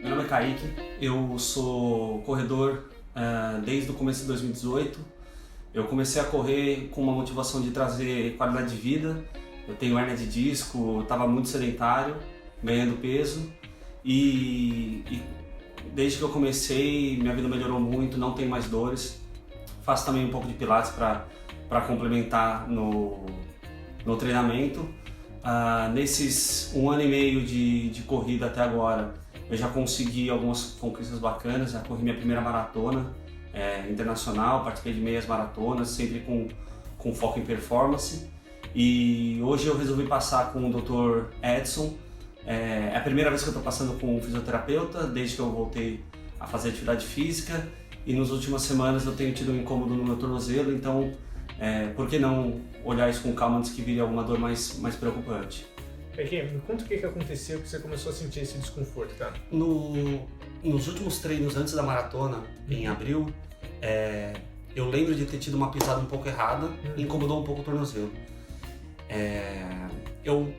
Meu nome é Kaique, eu sou corredor desde o começo de 2018. Eu comecei a correr com uma motivação de trazer qualidade de vida. Eu tenho hérnia de disco, estava muito sedentário, ganhando peso e desde que eu comecei minha vida melhorou muito, não tenho mais dores. Faço também um pouco de pilates para complementar no treinamento. Nesses 1 ano e meio de corrida até agora, eu já consegui algumas conquistas bacanas. Já corri minha primeira maratona internacional, participei de meias maratonas, sempre com foco em performance. E hoje eu resolvi passar com o Dr. Edson. É a primeira vez que eu estou passando com um fisioterapeuta, desde que eu voltei a fazer atividade física. E nas últimas semanas eu tenho tido um incômodo no meu tornozelo, então por que não olhar isso com calma antes que vire alguma dor mais preocupante? Me conta o que aconteceu que você começou a sentir esse desconforto, cara? Nos últimos treinos antes da maratona, em abril, eu lembro de ter tido uma pisada um pouco errada e incomodou um pouco o tornozelo. Eu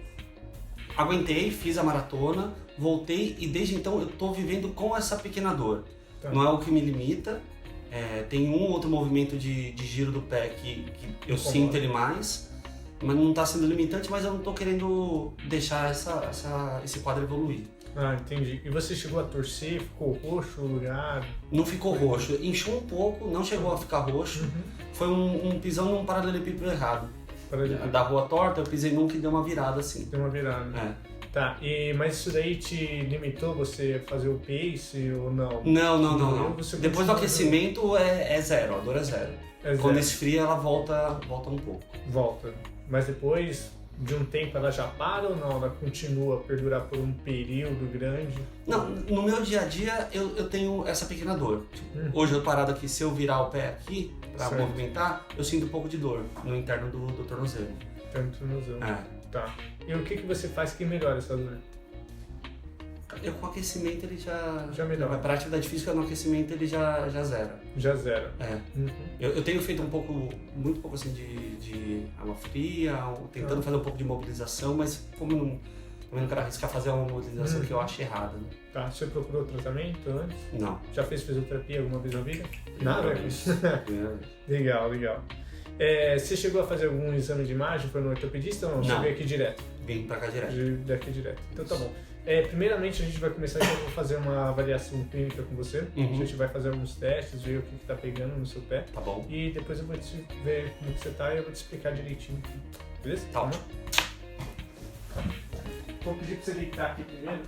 aguentei, fiz a maratona, voltei e desde então eu estou vivendo com essa pequena dor. Tá. Não é o que me limita, tem um ou outro movimento de giro do pé que eu sinto ele mais, mas não está sendo limitante, mas eu não estou querendo deixar esse quadro evoluir. Ah, entendi. E você chegou a torcer, ficou roxo o lugar? Não ficou roxo, inchou um pouco, não chegou a ficar roxo. Foi um pisão num paralelepípedo errado. Da rua torta, eu pisei num que deu uma virada assim. Deu uma virada. Tá, mas isso daí te limitou você fazer o pace ou não? Não. Depois do aquecimento é zero, a dor é zero. Quando esfria ela volta um pouco. Volta. Mas depois de um tempo ela já para ou não? Ela continua a perdurar por um período grande? Não, no meu dia a dia eu tenho essa pequena dor. Hoje eu parado aqui, se eu virar o pé aqui pra movimentar, eu sinto um pouco de dor no interno do tornozelo. Interno do tornozelo. Tá. E o que você faz que melhora essa dor? Com o aquecimento ele já melhora. Para atividade física, no aquecimento ele já zera. Já zera. Eu tenho feito muito pouco assim de água fria, tentando fazer um pouco de mobilização, mas como eu não quero arriscar fazer uma mobilização que eu acho errada. Né? Tá. Você procurou tratamento antes? Não. Já fez fisioterapia alguma vez na vida? Nada? Legal. Você chegou a fazer algum exame de imagem? Foi no ortopedista ou não? Você veio aqui direto? Vim pra cá direto. Daqui direto. Então tá bom. Primeiramente a gente vai começar, então eu vou fazer uma avaliação clínica com você. A gente vai fazer alguns testes, ver o que tá pegando no seu pé. Tá bom. E depois eu vou te ver como que você tá e eu vou te explicar direitinho. Beleza? Tá ótimo. Vou pedir pra você deitar aqui primeiro.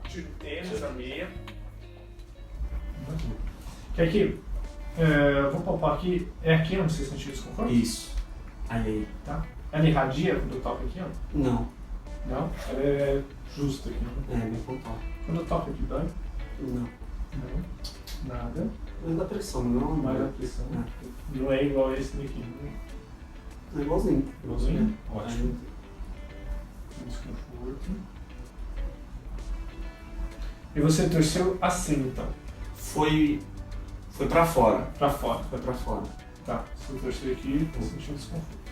Tira o tênis, a meia. Que aqui, eu vou palpar aqui. É aqui onde você sentiu desconforto? Isso. Aí. Tá. Ela irradia quando eu toco aqui, ó? Não. Não? Ela é justa aqui, né? Bem pontual. Quando eu toco aqui, dói? Não. Nada. Mas dá pressão, não? Mais da pressão. Não é igual esse daqui, né? É igualzinho. Igualzinho? Ótimo. Desconforto. E você torceu assim, então? Foi pra fora. Pra fora. Foi pra fora. Tá. Se eu torcer aqui, tô sentindo desconforto.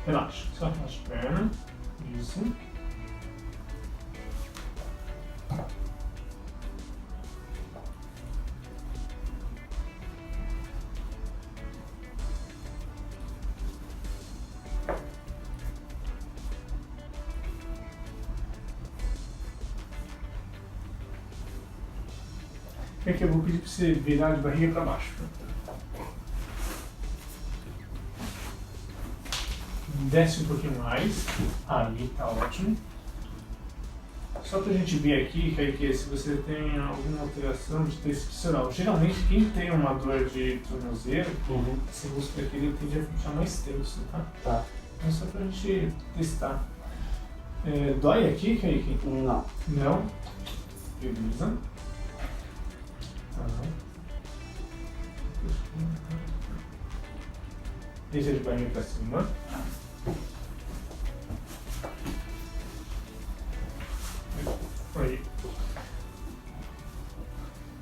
Relaxa. Só relaxa a perna. Isso. Aqui eu vou pedir para você virar de barriga para baixo. Desce um pouquinho mais. Ali, tá ótimo. Só pra gente ver aqui, Kaique, se você tem alguma alteração de tecido visceral. Geralmente, quem tem uma dor de tornozelo, esse músculo aqui ele tende a ficar mais tenso, tá? Tá. Então, só pra gente testar. Dói aqui, Kaique? Não. Não? Beleza. Deixa de barriga pra cima. Aí.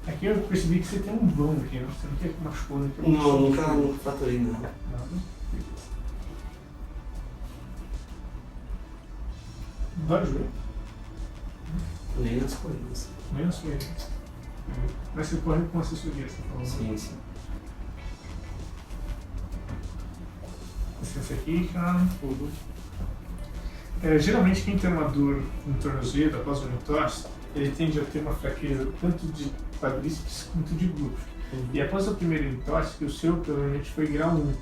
Aqui eu percebi que você tem um vão aqui, né? Você não quer que machucou, né? Não, nunca fraturei nada. Nada. Dói o joelho? Nem nas corridas. Nem nas corridas. Mas você corre com assessoria, você falou? Sim, sim. Esse aqui, cara. Geralmente quem tem uma dor no tornozelo após uma entorse, ele tende a ter uma fraqueza tanto de quadríceps quanto de glúteo. E após a primeira entorse, que o seu provavelmente foi grau 1,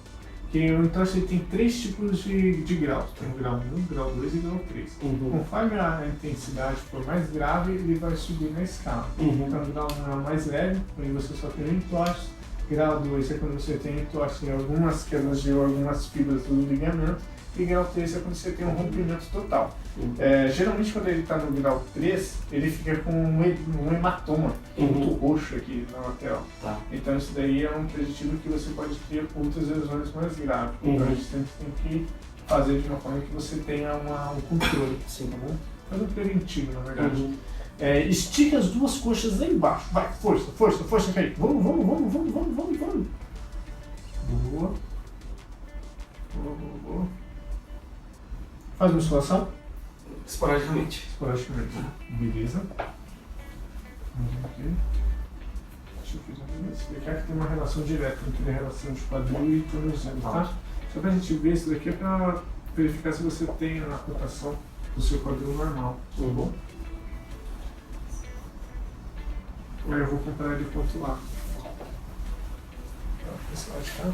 que o entorse ele tem 3 tipos de graus. Tem o grau 1, grau 2 e grau 3. Conforme a intensidade for mais grave, ele vai subir na escala. Então o grau 1 é o mais leve, quando você só tem um entorse. Grau 2 é quando você tem entorse em algumas quedas de algumas fibras do ligamento. E grau 3 é quando você tem um rompimento total. Geralmente quando ele está no grau 3, ele fica com um hematoma muito roxo aqui na lateral. Tá. Então isso daí é um preditivo que você pode ter outras lesões mais graves. Então a gente sempre tem que fazer de uma forma que você tenha um controle. Sim. Tá bom? Faz um preventivo, na verdade. Estica as duas coxas lá embaixo. Vai, força, força, força, Kaique. Vamos. Boa. Faz musculação? Esporadicamente. Beleza. Ok. Deixa eu explicar que tem uma relação direta entre a relação de quadril e tornozelo, tá? Só pra gente ver, isso daqui é pra verificar se você tem a rotação do seu quadril normal, tá bom? Aí eu vou comparar ele com o outro lado. Esse lado de cá.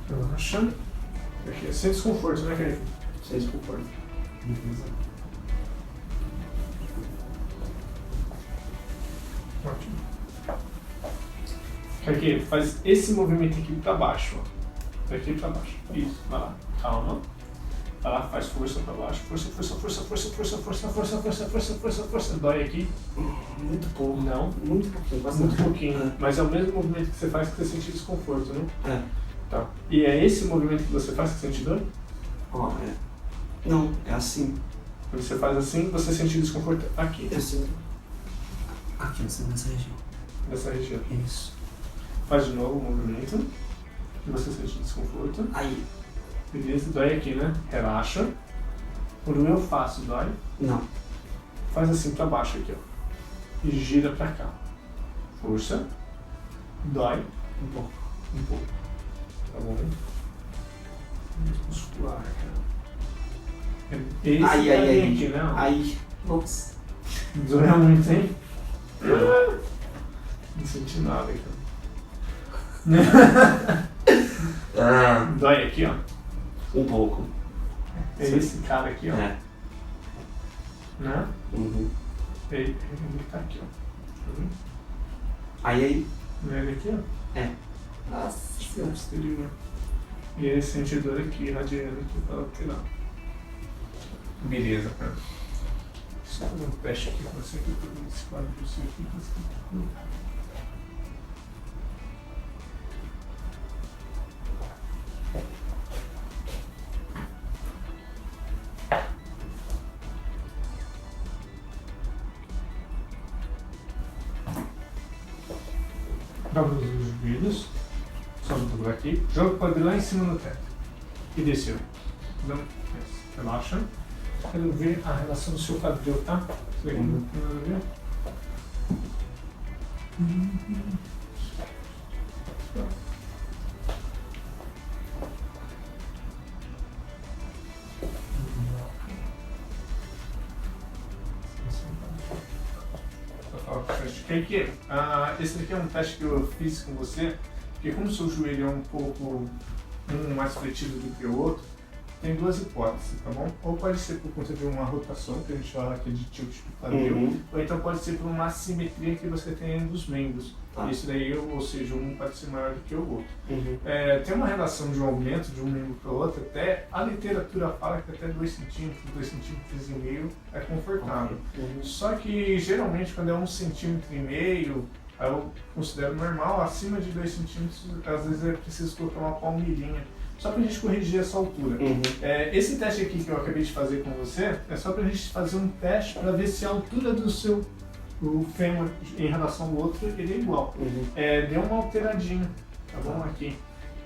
Relaxa. Aqui é sem desconforto, né, Kaique? Sem desconforto. Beleza. Ótimo. Kaique, faz esse movimento aqui pra baixo, ó. Daqui pra baixo. Isso, vai lá. Calma. Vai lá, faz força pra baixo. Força. Dói aqui. Muito pouco. Não. Muito pouquinho. Bastante. Muito pouquinho. Mas é o mesmo movimento que você faz que você sente desconforto, né? Tá. E é esse movimento que você faz que sente dor? Não, é assim. Quando você faz assim, você sente desconforto aqui. Eu sinto. Aqui, nessa região. Nessa região. Isso. Faz de novo o movimento. E você sente desconforto. Aí. Beleza, dói aqui, né? Relaxa. Quando eu faço, dói? Não. Faz assim pra baixo aqui, ó. E gira pra cá. Força. Dói. Um pouco. Tá bom? Muscular, cara. Esse aí. aqui, né? Aí. Nossa. Doeu muito, hein? Não senti nada, cara. Dói aqui, ó. Um pouco. É esse cara aqui, ó. É. Né? Ele tá aqui, ó. Aí. Não é ele aqui, ó? É. Nossa, é posterior. E ele sente dor aqui, radiando aqui pra lateral. Beleza, cara. Deixa eu fazer um teste aqui com você, aqui pra ver esse quadro do seu aqui. Dobra os joelhos, sobe dobrar aqui, joga o quadril lá em cima no teto e desceu. Então, relaxa. Quero ver a relação do seu quadril, tá? Isso aqui não tem nada a ver. Kaique, esse daqui é um teste que eu fiz com você, porque como o seu joelho é um pouco mais fletido do que o outro, tem duas hipóteses, tá bom? Ou pode ser por conta de uma rotação, que a gente fala aqui de tilt de quadril, ou então pode ser por uma assimetria que você tem dos membros. Isso daí, ou seja, um pode ser maior do que o outro. Tem uma relação de um aumento de um membro para o outro, até a literatura fala que até 2 centímetros, 2,5 centímetros é confortável. Só que geralmente quando é 1,5 centímetro, eu considero normal, acima de 2 centímetros, às vezes é preciso colocar uma palmilhinha, só pra gente corrigir essa altura. Esse teste aqui que eu acabei de fazer com você, é só pra gente fazer um teste para ver se a altura do seu fêmur em relação ao outro ele é igual. Deu uma alteradinha, tá bom? Aqui.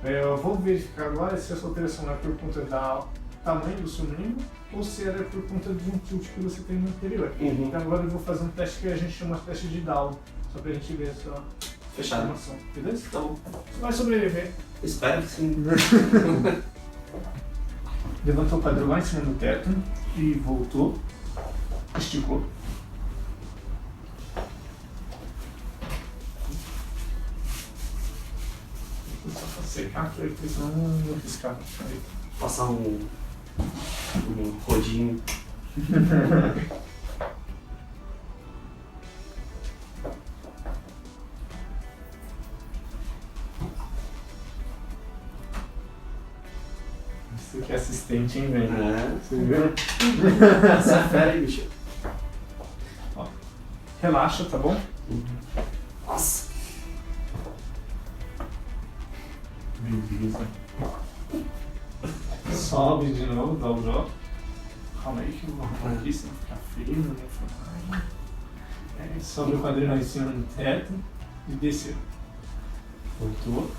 Eu vou verificar agora se essa alteração é por conta da tamanho do seu membro ou se era por conta de um tilt que você tem no anterior. Então agora eu vou fazer um teste que a gente chama de teste de Down, só pra gente ver a sua informação, beleza? Tá bom. Você vai sobreviver. Espero que sim. Levantou o quadril lá em cima do teto e voltou, esticou. Só pra secar, porque senão não riscava. Passar um rodinho. Você que é assistente, hein, velho? É. Você viu? Essa é fera aí, bicho. Ó, relaxa, tá bom? Nossa. Beleza. Sobe de novo, dá o drop. Calma aí que eu vou arrumar aqui, senão ficar feio, não vai ficar. Sobe o quadril lá em cima do teto e desceu. Voltou.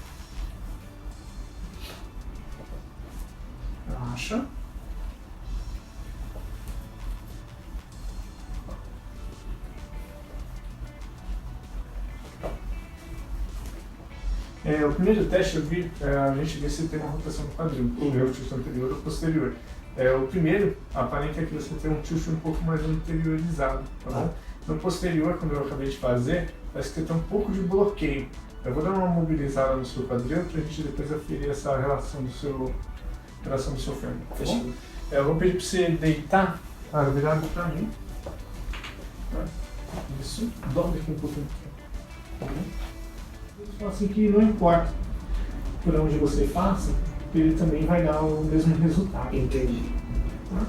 Relaxa. O primeiro teste eu vi, a gente vê se tem uma rotação do quadril, o tilt anterior ou posterior. O primeiro, aparenta que você tem um tilt um pouco mais anteriorizado, tá bom? No posterior, como eu acabei de fazer, parece que tem um pouco de bloqueio. Eu vou dar uma mobilizada no seu quadril para a gente depois aferir essa relação do seu fêmur, tá bom? Eu vou pedir para você deitar, virado para mim. Isso, dobra aqui um pouquinho. Tá bom? Assim que não importa por onde você faça, ele também vai dar o mesmo resultado. Entendi. Tá?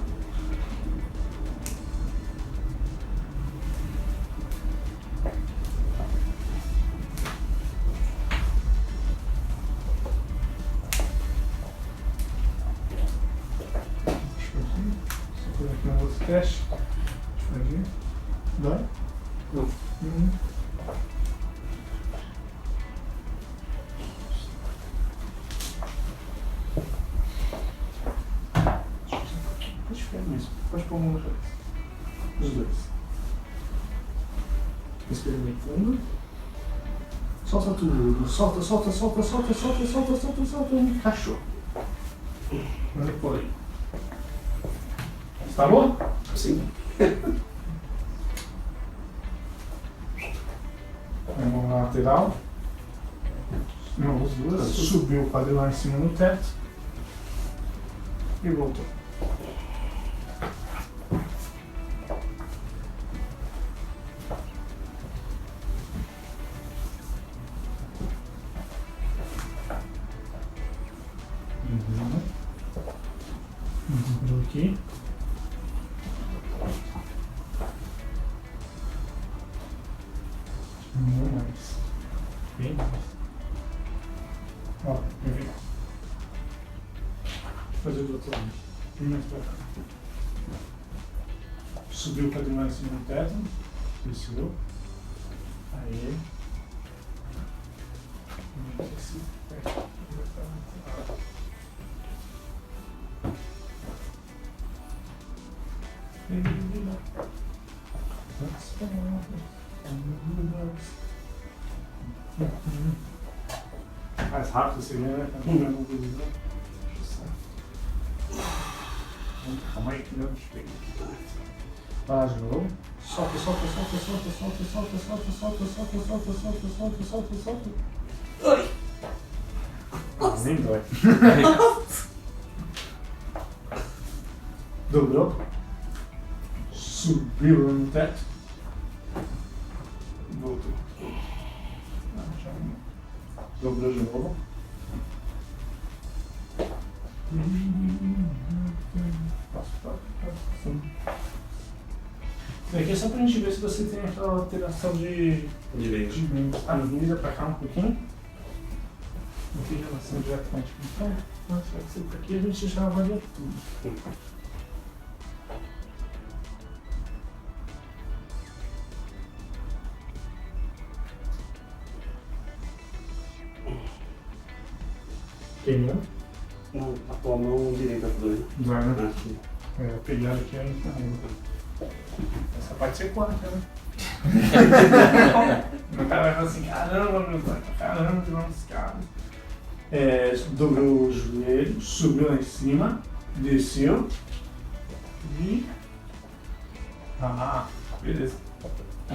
Só fazer aqui um outro teste. Deixa eu ver. Dói? Não. Pode ficar mesmo. Pode pôr a mão na cabeça. Os dois. Experimentando. Solta tudo. Solta. Cachorro. Manipula aí. Tá bom? Sim. Mão na lateral. Não, os duas. Subiu o quadril lá em cima no teto. E voltou. Dobrou aqui. Não mais. Bem mais. Ó, vem ver. Fazer do outro lado. Vem mais pra cá. Subiu o quadril lá em cima do teto. Desceu. Aí. Mais rápido você vê, né? Calma aí que não te peguei. Vai de novo. Solta. Ai. Nem dói. Dobrou. Subiu no teto. Voltou. Dobrou de novo. Isso aqui é só pra gente ver se você tem aquela alteração de membros. Tá? Vira pra cá um pouquinho. Não tem relação diretamente com o pé. Mas só que por aqui a gente já avalia tudo. Queimou? Não, a tua mão direita tá doendo. Dói, né? Aqui. A pegada aqui é incrível. Essa parte você corta, né? O cara vai falar assim, caramba, meu pai, caramba, que vamos caras. Dobrou o joelho, subiu lá em cima, desceu e... beleza.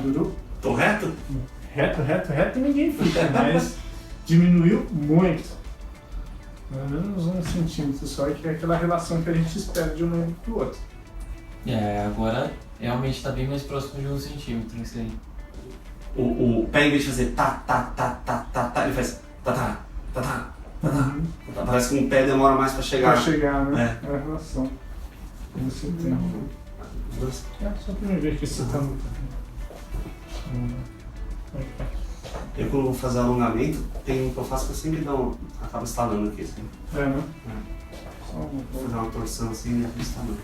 Durou. Tô reto? Reto ninguém fica, mas diminuiu muito. Pelo menos 1 centímetro só, que é aquela relação que a gente espera de um membro pro outro. Agora realmente tá bem mais próximo de 1 centímetro isso aí. O pé, em vez de fazer tá, ele faz tá. Parece que um pé demora mais pra chegar. Pra chegar, né? É. É a relação. Você tem. Só pra me ver que você tá muito. Eu, quando vou fazer alongamento, tem um que eu faço que eu sempre acabo estalando aqui, assim. Né? Só Vou fazer uma torção assim e acabo estalando.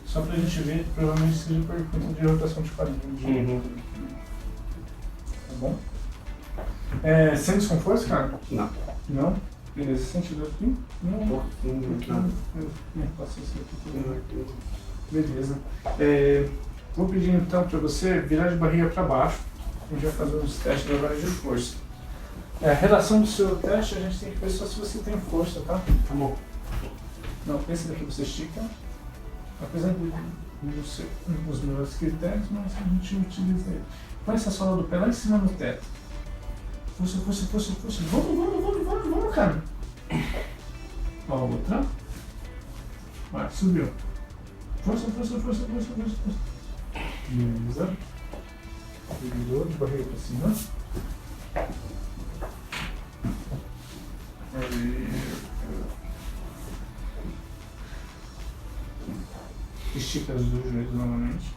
Só pra gente ver, provavelmente seja por conta de rotação de quadril. Tá bom? Sente com força, cara? Não. Não? Beleza, sente dor aqui? Não. Não. Passo isso aqui. Beleza. Vou pedir então pra você virar de barriga pra baixo. A gente vai fazer uns testes agora de força. A relação do seu teste a gente tem que ver só se você tem força, tá? Tá bom. Não, pensa daqui você estica. Apesar de não ser um dos melhores critérios, mas a gente utiliza ele. Põe essa sola do pé lá em cima no teto. Força. Vamos, cara. Ó, outra. Vai, subiu. Força. Beleza. Virou de barriga pra cima. Estica os 2 joelhos novamente.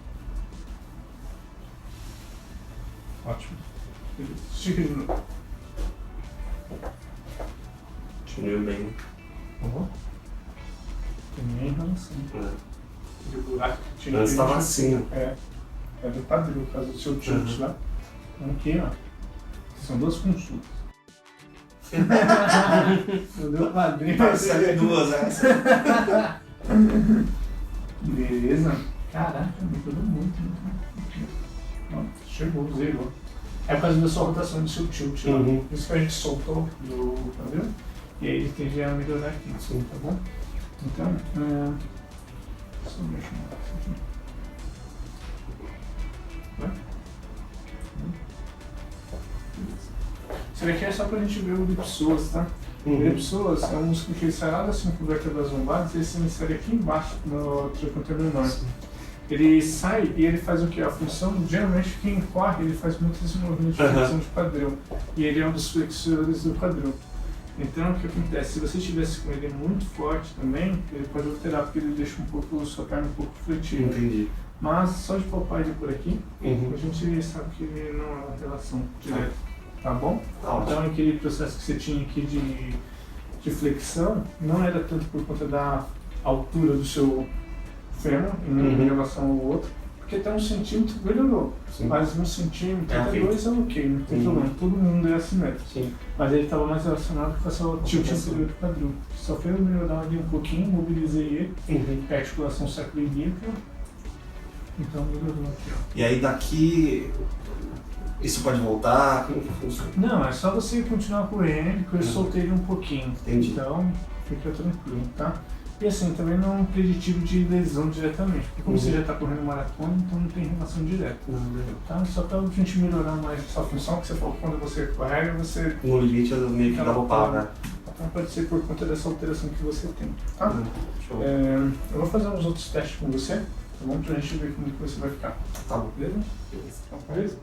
Ótimo. Estica de novo. Diminuiu bem. Tem nem relação. De buraco que tinha. Antes tava assim, ó. É do quadril, por causa do seu tilt lá. Aqui, ó. São 2 consultas. Não deu quadril. Parece 2 essa. Beleza. Caraca, melhorou muito. Ó, chegou, zerou. É por causa da sua rotação do seu tilt lá. Por isso que a gente soltou do quadril. E aí ele tende a melhorar aqui, tá bom? Então, só deixa eu mudar isso aqui. Isso daqui é só pra gente ver o elipsoas, tá? O elipsoas é um músculo que sai lá das 5 vértebras lombares e ele se insere aqui embaixo no trocânter menor. Ele sai e ele faz o que? A função, geralmente quem corre, ele faz muito esse movimento de flexão de quadril. E ele é um dos flexores do quadril. Então, o que acontece? Se você estivesse com ele muito forte também, ele pode alterar, porque ele deixa um pouco a sua perna um pouco flexiva. Entendi. Mas só de palpar ele por aqui, a gente sabe que não é uma relação direta. Tá bom? Então, aquele processo que você tinha aqui de flexão não era tanto por conta da altura do seu fêmur em relação ao outro, porque até 1 centímetro melhorou. Sim. Mas 1 centímetro, até ok. 2 é ok, não tem problema. Todo mundo é assimétrico. Sim. Mas ele estava mais relacionado com essa tilt anterior do quadril. Só fez melhorar ali um pouquinho, mobilizei ele, a articulação sacroiliaca. Então melhorou aqui, ó. E aí daqui, isso pode voltar? Como que funciona? Não, é só você continuar correndo, que eu soltei ele um pouquinho. Entendi. Então, fica tranquilo, tá? E assim, também não é um preditivo de lesão diretamente, porque como você já está correndo maratona, então não tem relação direta. Tá? Só para a gente melhorar mais essa função, que você falou que quando você corre, você... No limite eu meio que galopava, né? Então pode ser por conta dessa alteração que você tem, tá? Show. Eu vou fazer uns outros testes com você, tá bom? Pra gente ver como que você vai ficar. Tá bom. Beleza? Então, beleza?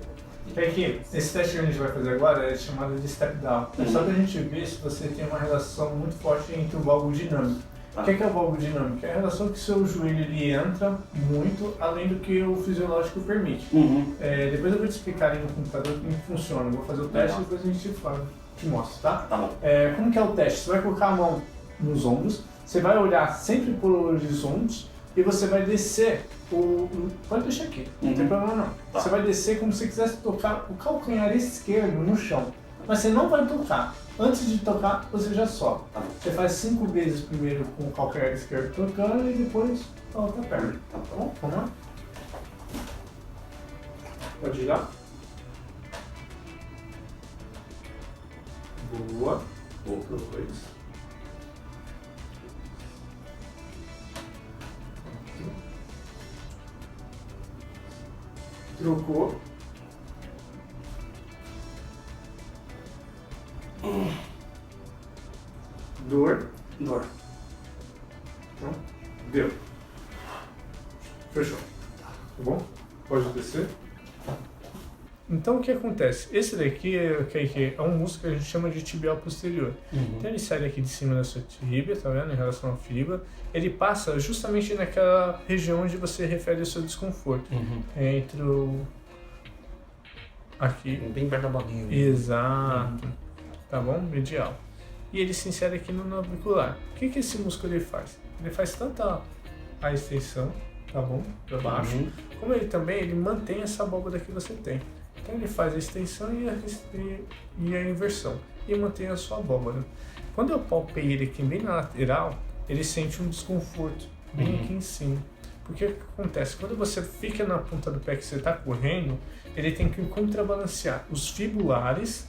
É que esse teste que a gente vai fazer agora é chamado de step down. É só pra gente ver se você tem uma relação muito forte entre o valgo dinâmico. O que é o valgo dinâmico? É a relação que o seu joelho ele entra muito além do que o fisiológico permite. Depois eu vou te explicar ali no computador como funciona. Eu vou fazer o teste e depois a gente te mostra, tá? Tá bom. Como que é o teste? Você vai colocar a mão nos ombros, você vai olhar sempre por horizonte e você vai descer pode deixar aqui, não tem problema não. Você vai descer como se você quisesse tocar o calcanhar esquerdo no chão. Mas você não vai tocar. Antes de tocar, você já sobe. Tá. Você faz 5 vezes primeiro com o calcanhar esquerdo tocando e depois a outra perna. Tá bom? Vamos lá? Pode ir lá. Boa. Outro 2. Trocou. Dor. Dor. Então, deu. Fechou. Tá bom? Pode descer. Então o que acontece? Esse daqui é um músculo que a gente chama de tibial posterior. Então ele sai daqui de cima da sua tíbia, tá vendo? Em relação à fíbula. Ele passa justamente naquela região onde você refere ao seu desconforto. Entre o... Aqui. Bem perto da bolinha. Exato. Tá bom? Medial. E ele se insere aqui no navicular. O que esse músculo ele faz? Ele faz tanto a extensão, tá bom? Para baixo, como ele também mantém essa abóbora que você tem. Então ele faz a extensão e a inversão. E mantém a sua abóbora. Quando eu palpei ele aqui bem na lateral, ele sente um desconforto bem aqui em cima. Porque o que acontece? Quando você fica na ponta do pé que você está correndo, ele tem que contrabalancear os fibulares,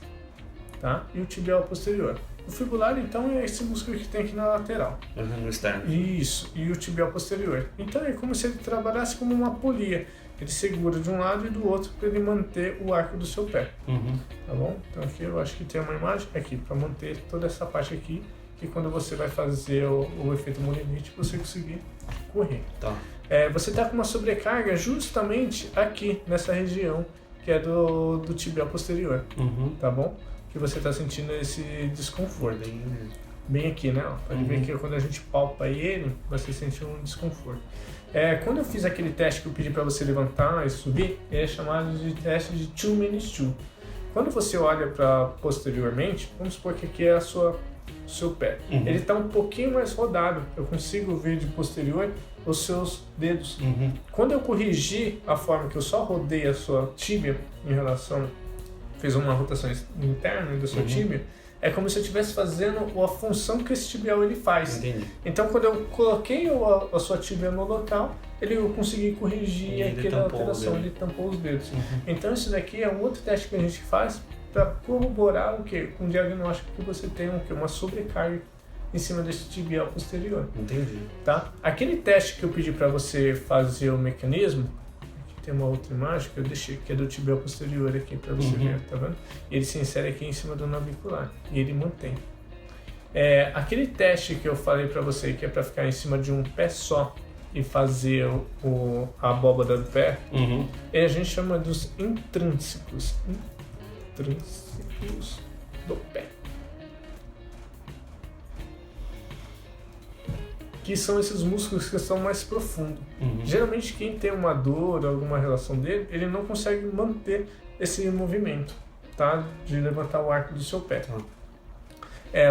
tá? E o tibial posterior. O fibular, então, é esse músculo que tem aqui na lateral. No externo. Isso, e o tibial posterior. Então é como se ele trabalhasse como uma polia. Ele segura de um lado e do outro para ele manter o arco do seu pé. Tá bom? Então aqui eu acho que tem uma imagem aqui para manter toda essa parte aqui. E quando você vai fazer o efeito molinite, você conseguir correr. Tá. Você está com uma sobrecarga justamente aqui, nessa região, que é do tibial posterior. Tá bom? Que você está sentindo esse desconforto. Bem aqui, né? Pode ver que quando a gente palpa ele, você sente um desconforto. Quando eu fiz aquele teste que eu pedi para você levantar e subir, ele é chamado de teste de 2 minutes 2. Quando você olha para posteriormente, vamos supor que aqui é o seu pé. Ele está um pouquinho mais rodado. Eu consigo ver de posterior os seus dedos. Quando eu corrigi a forma que eu só rodei a sua tíbia em relação... fez uma rotação interna da sua tíbia, é como se eu estivesse fazendo a função que esse tibial ele faz. Entendi. Então, quando eu coloquei a sua tíbia no local, eu consegui corrigir aquela alteração, ele tampou os dedos. Então, isso daqui é um outro teste que a gente faz para corroborar o quê? Um diagnóstico que você tem uma sobrecarga em cima desse tibial posterior. Entendi. Tá? Aquele teste que eu pedi para você fazer o mecanismo, tem uma outra imagem que eu deixei, que é do tibial posterior aqui para você ver, tá vendo? Ele se insere aqui em cima do navicular e ele mantém. Aquele teste que eu falei para você, que é para ficar em cima de um pé só e fazer a abóbora do pé, a gente chama dos intrínsecos do pé. Que são esses músculos que são mais profundos. Geralmente quem tem uma dor ou alguma relação dele, ele não consegue manter esse movimento, tá? De levantar o arco do seu pé.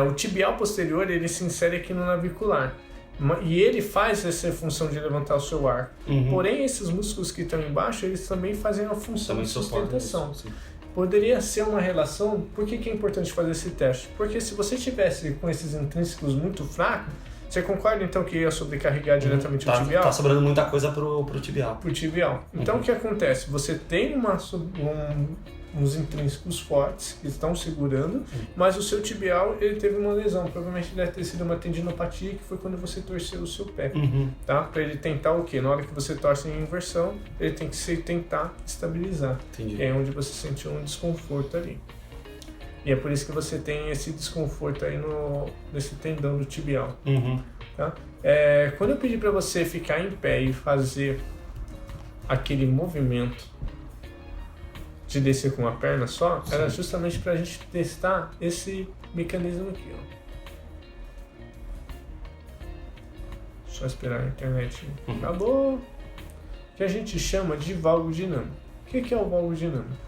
O tibial posterior, ele se insere aqui no navicular. E ele faz essa função de levantar o seu arco. Porém, esses músculos que estão embaixo, eles também fazem a função de sustentação. Poderia ser uma relação... Por que é importante fazer esse teste? Porque se você tivesse com esses intrínsecos muito fracos, você concorda então que ia sobrecarregar diretamente o tibial? Tá sobrando muita coisa pro tibial. Pro tibial. Então o que acontece? Você tem uns intrínsecos fortes que estão segurando, mas o seu tibial ele teve uma lesão. Provavelmente deve ter sido uma tendinopatia, que foi quando você torceu o seu pé. Tá? Para ele tentar o quê? Na hora que você torce em inversão, ele tem que tentar estabilizar. Entendi. Que é onde você sentiu um desconforto ali. E é por isso que você tem esse desconforto aí nesse tendão do tibial. Tá? Quando eu pedi para você ficar em pé e fazer aquele movimento de descer com uma perna só, era justamente para a gente testar esse mecanismo aqui. Só esperar a internet. Acabou. Que a gente chama de valgo dinâmico. O que é o valgo dinâmico?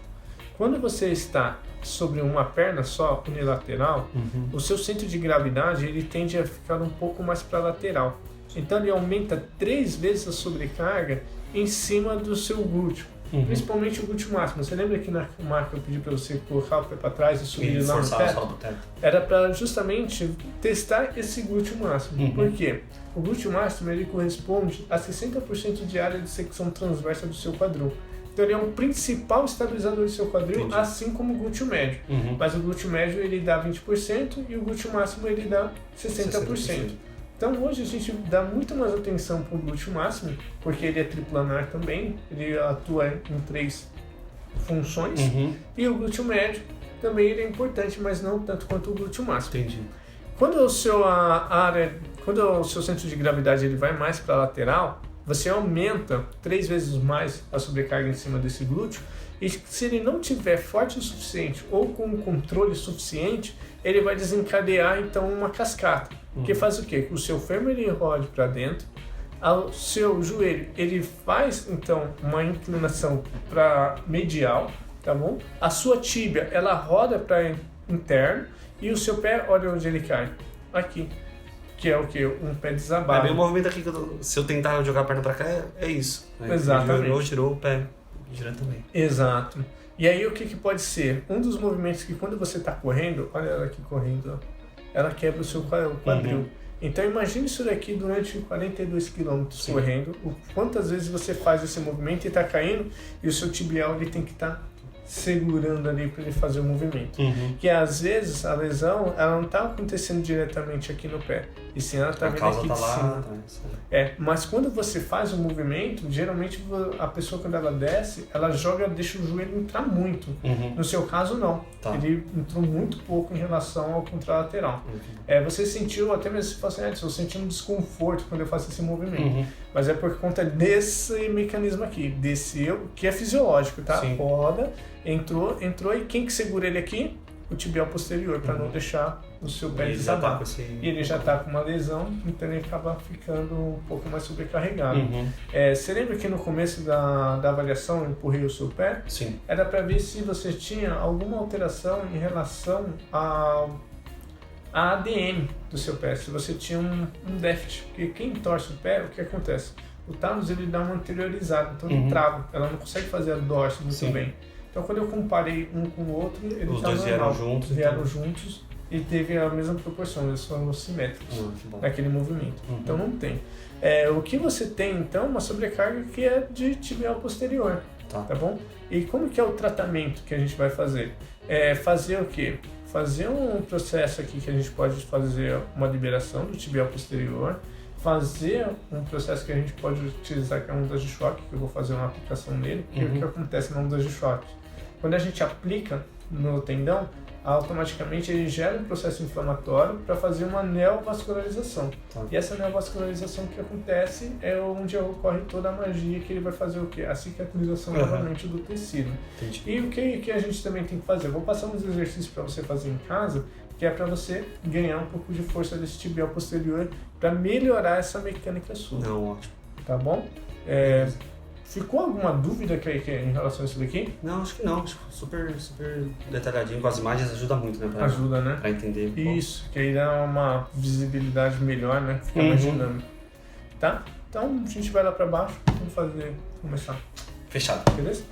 Quando você está sobre uma perna só, unilateral, o seu centro de gravidade ele tende a ficar um pouco mais para lateral. Então ele aumenta 3 vezes a sobrecarga em cima do seu glúteo. principalmente o glúteo máximo. Você lembra que na marca eu pedi para você colocar o pé para trás e subir lá no forçar teto? a sola do teto. Era para justamente testar esse glúteo máximo. Por quê? O glúteo máximo ele corresponde a 60% de área de secção transversa do seu quadril. Então ele é um principal estabilizador do seu quadril, Entendi. assim como o glúteo médio. Mas o glúteo médio ele dá 20% e o glúteo máximo ele dá 60%. Então hoje a gente dá muito mais atenção para o glúteo máximo, porque ele é triplanar também, ele atua em 3 funções. E o glúteo médio também ele é importante, mas não tanto quanto o glúteo máximo. Entendi. Quando o seu centro de gravidade ele vai mais para a lateral, você aumenta 3 vezes mais a sobrecarga em cima desse glúteo, e se ele não tiver forte o suficiente ou com um controle suficiente, ele vai desencadear então uma cascata, que faz o quê? Que o seu fêmur ele rode para dentro, o seu joelho ele faz então uma inclinação para medial, tá bom? A sua tíbia ela roda para interno e o seu pé, olha onde ele cai, aqui. Que é o que? Um pé desabado. É bem o movimento aqui, se eu tentar jogar a perna pra cá, é isso. Exatamente. Tirou o pé diretamente. Exato. E aí o que pode ser? Um dos movimentos que quando você está correndo, olha ela aqui correndo, ó, ela quebra o seu quadril. Então imagine isso daqui durante 42 km correndo, quantas vezes você faz esse movimento e está caindo e o seu tibial ele tem que estar segurando ali para ele fazer o movimento. Que às vezes a lesão ela não está acontecendo diretamente aqui no pé, e sim ela está vindo aqui de cima. Mas quando você faz o movimento, geralmente a pessoa quando ela desce, ela deixa o joelho entrar muito. No seu caso não, ele entrou muito pouco em relação ao contralateral. Você sentiu, até mesmo se fosse antes, eu senti um desconforto quando eu faço esse movimento, mas é por conta desse mecanismo aqui, desceu, que é fisiológico, tá? Roda, entrou e quem que segura ele aqui? O tibial posterior, para não deixar o seu pé desabar. E ele já está com uma lesão, então ele acaba ficando um pouco mais sobrecarregado. Você lembra que no começo da avaliação eu empurrei o seu pé? Sim. Era para ver se você tinha alguma alteração em relação a ADM do seu pé, se você tinha um déficit. Porque quem torce o pé, o que acontece? O tálus ele dá uma anteriorizada, então ele trava, ela não consegue fazer a dorse muito bem. Então quando eu comparei um com o outro, ele os dois vieram juntos. Juntos e teve a mesma proporção, eles foram simétricos naquele movimento. Então não tem. O que você tem então é uma sobrecarga que é de tibial posterior, tá bom? E como que é o tratamento que a gente vai fazer? Fazer o quê? Fazer um processo aqui que a gente pode fazer uma liberação do tibial posterior, fazer um processo que a gente pode utilizar que é ondas de choque, que eu vou fazer uma aplicação nele, porque o que acontece na ondas de choque? Quando a gente aplica no tendão, automaticamente ele gera um processo inflamatório para fazer uma neovascularização. E essa neovascularização que acontece é onde ocorre toda a magia, que ele vai fazer o quê? A cicatrização novamente do tecido. E o que a gente também tem que fazer? Eu vou passar uns exercícios para você fazer em casa, que é para você ganhar um pouco de força desse tibial posterior para melhorar essa mecânica sua. Não, ótimo. Tá bom? Ficou alguma dúvida em relação a isso daqui? Não, acho que não. Acho super detalhadinho com as imagens, ajuda muito, né? Ajuda, né? Pra entender. Isso, que aí dá uma visibilidade melhor, né? Fica mais dinâmico. Tá? Então a gente vai lá pra baixo, vamos começar. Fechado. Beleza?